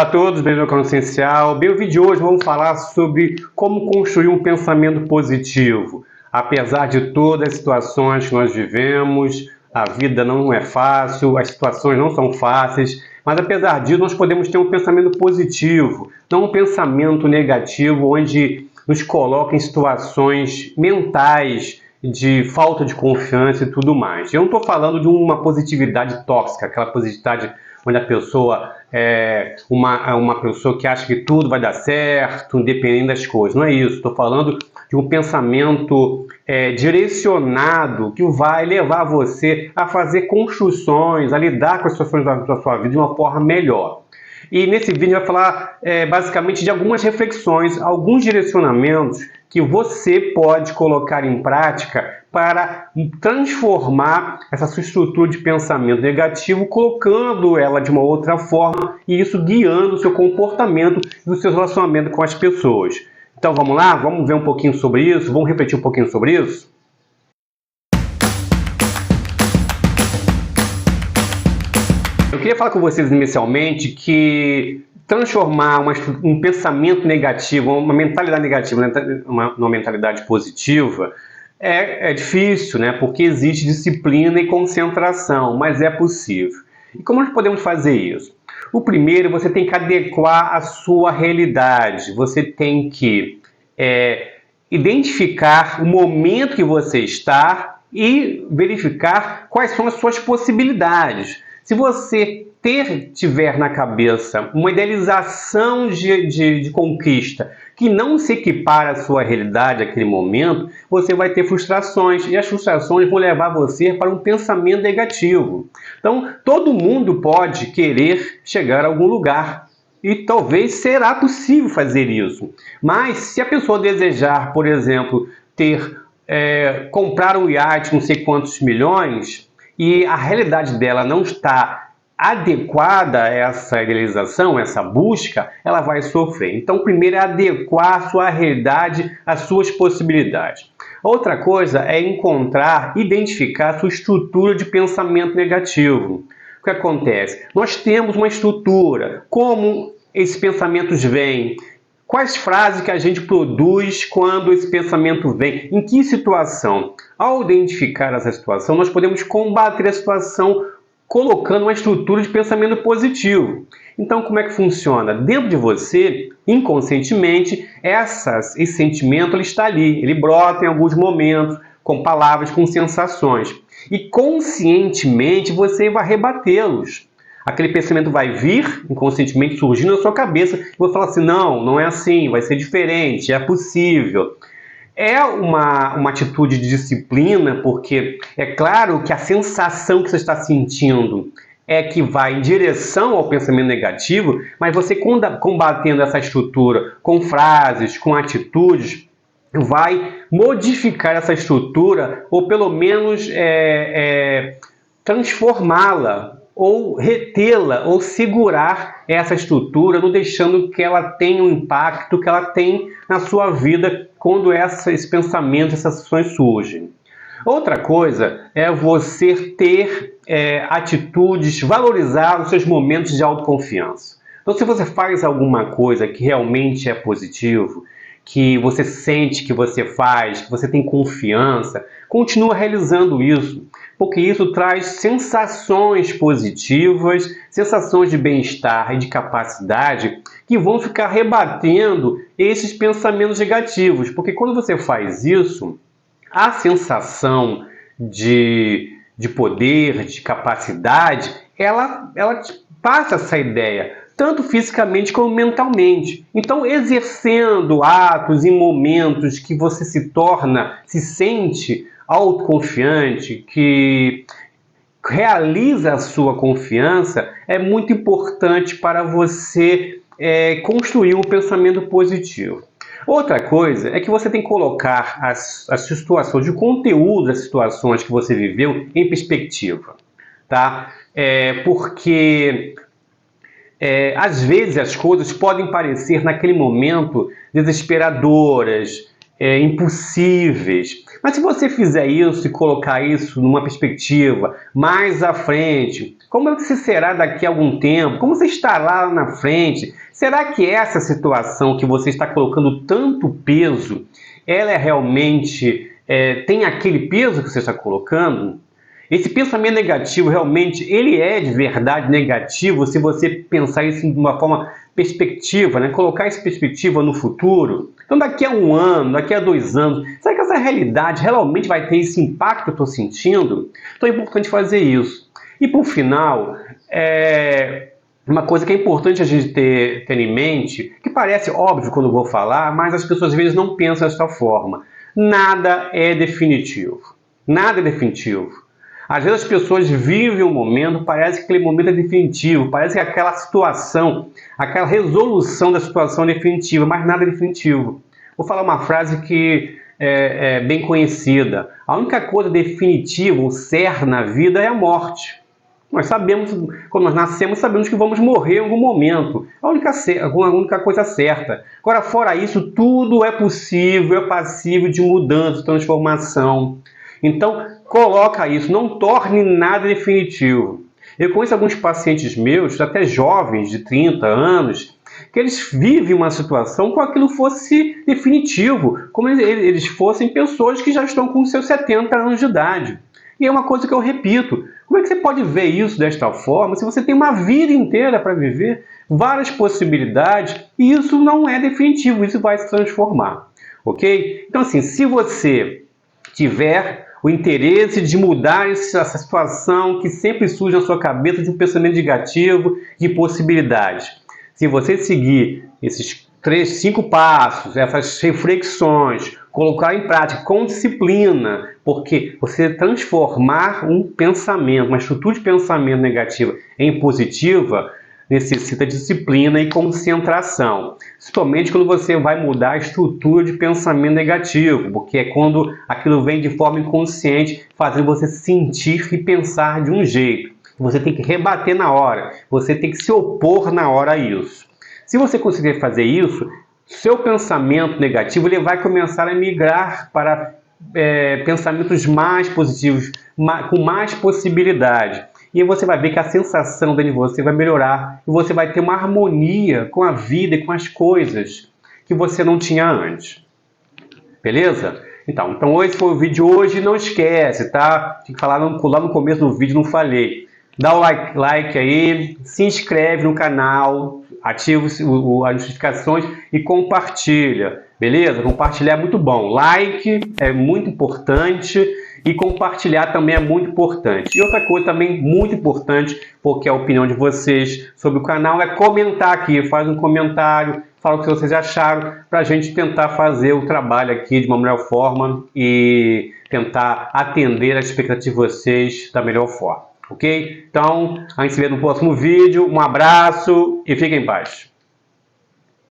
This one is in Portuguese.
Olá a todos, bem-vindo ao Consciencial. Bem, o vídeo de hoje vamos falar sobre como construir um pensamento positivo. Apesar de todas as situações que nós vivemos, a vida não é fácil, as situações não são fáceis, mas apesar disso nós podemos ter um pensamento positivo, não um pensamento negativo onde nos coloca em situações mentais de falta de confiança e tudo mais. Eu não estou falando de uma positividade tóxica, aquela positividade onde a pessoa é uma pessoa que acha que tudo vai dar certo, independente das coisas. Não é isso. Estou falando de um pensamento direcionado que vai levar você a fazer construções, a lidar com as situações da sua vida de uma forma melhor. E nesse vídeo vai falar basicamente de algumas reflexões, alguns direcionamentos que você pode colocar em prática para transformar essa sua estrutura de pensamento negativo, colocando ela de uma outra forma e isso guiando o seu comportamento e o seu relacionamento com as pessoas. Então vamos lá? Vamos ver um pouquinho sobre isso? Vamos refletir um pouquinho sobre isso? Eu queria falar com vocês inicialmente que transformar um pensamento negativo, uma mentalidade negativa, numa mentalidade positiva, é difícil, né? Porque existe disciplina e concentração, mas é possível. E como nós podemos fazer isso? O primeiro, você tem que adequar a sua realidade, você tem que identificar o momento que você está e verificar quais são as suas possibilidades. Se você tiver na cabeça uma idealização de conquista que não se equipara à sua realidade naquele momento, você vai ter frustrações e as frustrações vão levar você para um pensamento negativo. Então, todo mundo pode querer chegar a algum lugar e talvez será possível fazer isso. Mas se a pessoa desejar, por exemplo, comprar um iate não sei quantos milhões, e a realidade dela não está adequada a essa idealização, essa busca, ela vai sofrer. Então, primeiro é adequar a sua realidade às suas possibilidades. Outra coisa é identificar a sua estrutura de pensamento negativo. O que acontece? Nós temos uma estrutura, como esses pensamentos vêm, quais frases que a gente produz quando esse pensamento vem? Em que situação? Ao identificar essa situação, nós podemos combater a situação colocando uma estrutura de pensamento positivo. Então, como é que funciona? Dentro de você, inconscientemente, esse sentimento ele está ali. Ele brota em alguns momentos, com palavras, com sensações. E conscientemente você vai rebatê-los. Aquele pensamento vai vir, inconscientemente, surgindo na sua cabeça, e você fala assim, não é assim, vai ser diferente, é possível. É uma atitude de disciplina, porque é claro que a sensação que você está sentindo é que vai em direção ao pensamento negativo, mas você combatendo essa estrutura com frases, com atitudes, vai modificar essa estrutura, ou pelo menos transformá-la, ou retê-la, ou segurar essa estrutura, não deixando que ela tenha o impacto que ela tem na sua vida quando esses pensamentos, essas ações surgem. Outra coisa é você ter atitudes, valorizar os seus momentos de autoconfiança. Então, se você faz alguma coisa que realmente é positivo, que você sente que você faz, que você tem confiança, continua realizando isso, porque isso traz sensações positivas, sensações de bem-estar e de capacidade que vão ficar rebatendo esses pensamentos negativos, porque quando você faz isso, a sensação de poder, de capacidade, ela te passa essa ideia, tanto fisicamente como mentalmente. Então, exercendo atos e momentos que você se sente autoconfiante, que realiza a sua confiança, é muito importante para você construir um pensamento positivo. Outra coisa é que você tem que colocar as situações, o conteúdo das situações que você viveu em perspectiva, tá? Porque às vezes as coisas podem parecer naquele momento desesperadoras, impossíveis, Mas se você fizer isso e colocar isso numa perspectiva mais à frente, como é que você será daqui a algum tempo? Como você estará lá na frente? Será que essa situação que você está colocando tanto peso, ela é realmente tem aquele peso que você está colocando? Esse pensamento negativo realmente, ele é de verdade negativo se você pensar isso de uma forma perspectiva, né? Colocar essa perspectiva no futuro. Então daqui a 1 ano, daqui a 2 anos, será que essa realidade realmente vai ter esse impacto que eu estou sentindo? Então é importante fazer isso. E por final, uma coisa que é importante a gente ter em mente, que parece óbvio quando eu vou falar, mas as pessoas às vezes não pensam dessa forma. Nada é definitivo. Nada é definitivo. Às vezes as pessoas vivem um momento, parece que aquele momento é definitivo, parece que aquela situação, aquela resolução da situação é definitiva, mas nada é definitivo. Vou falar uma frase que é bem conhecida. A única coisa definitiva, ou certa na vida é a morte. Nós sabemos, quando nós nascemos, sabemos que vamos morrer em algum momento. A única coisa certa. Agora, fora isso, tudo é possível, é passível de mudança, de transformação. Então, coloca isso, não torne nada definitivo. Eu conheço alguns pacientes meus, até jovens, de 30 anos, que eles vivem uma situação como aquilo fosse definitivo, como eles fossem pessoas que já estão com seus 70 anos de idade. E é uma coisa que eu repito, como é que você pode ver isso desta forma se você tem uma vida inteira para viver, várias possibilidades, e isso não é definitivo, isso vai se transformar, ok? Então assim, se você tiver o interesse de mudar essa situação que sempre surge na sua cabeça de um pensamento negativo, de possibilidades. Se você seguir esses 5 passos, essas reflexões, colocar em prática com disciplina, porque você transformar um pensamento, uma estrutura de pensamento negativa em positiva, necessita disciplina e concentração, principalmente quando você vai mudar a estrutura de pensamento negativo, porque é quando aquilo vem de forma inconsciente, fazendo você sentir e pensar de um jeito. Você tem que rebater na hora, você tem que se opor na hora a isso. Se você conseguir fazer isso, seu pensamento negativo ele vai começar a migrar para pensamentos mais positivos, com mais possibilidade. E você vai ver que a sensação dentro de você vai melhorar e você vai ter uma harmonia com a vida e com as coisas que você não tinha antes. Beleza? Então esse foi o vídeo de hoje. Não esquece, tá? Tinha que falar lá no começo do vídeo, não falei. Dá o like aí, se inscreve no canal, ativa as notificações e compartilha. Beleza? Compartilhar é muito bom. Like é muito importante. E compartilhar também é muito importante. E outra coisa também muito importante, porque é a opinião de vocês sobre o canal, é comentar aqui. Faz um comentário, fala o que vocês acharam, para a gente tentar fazer o trabalho aqui de uma melhor forma e tentar atender as expectativas de vocês da melhor forma. Ok? Então, a gente se vê no próximo vídeo. Um abraço e fiquem em paz.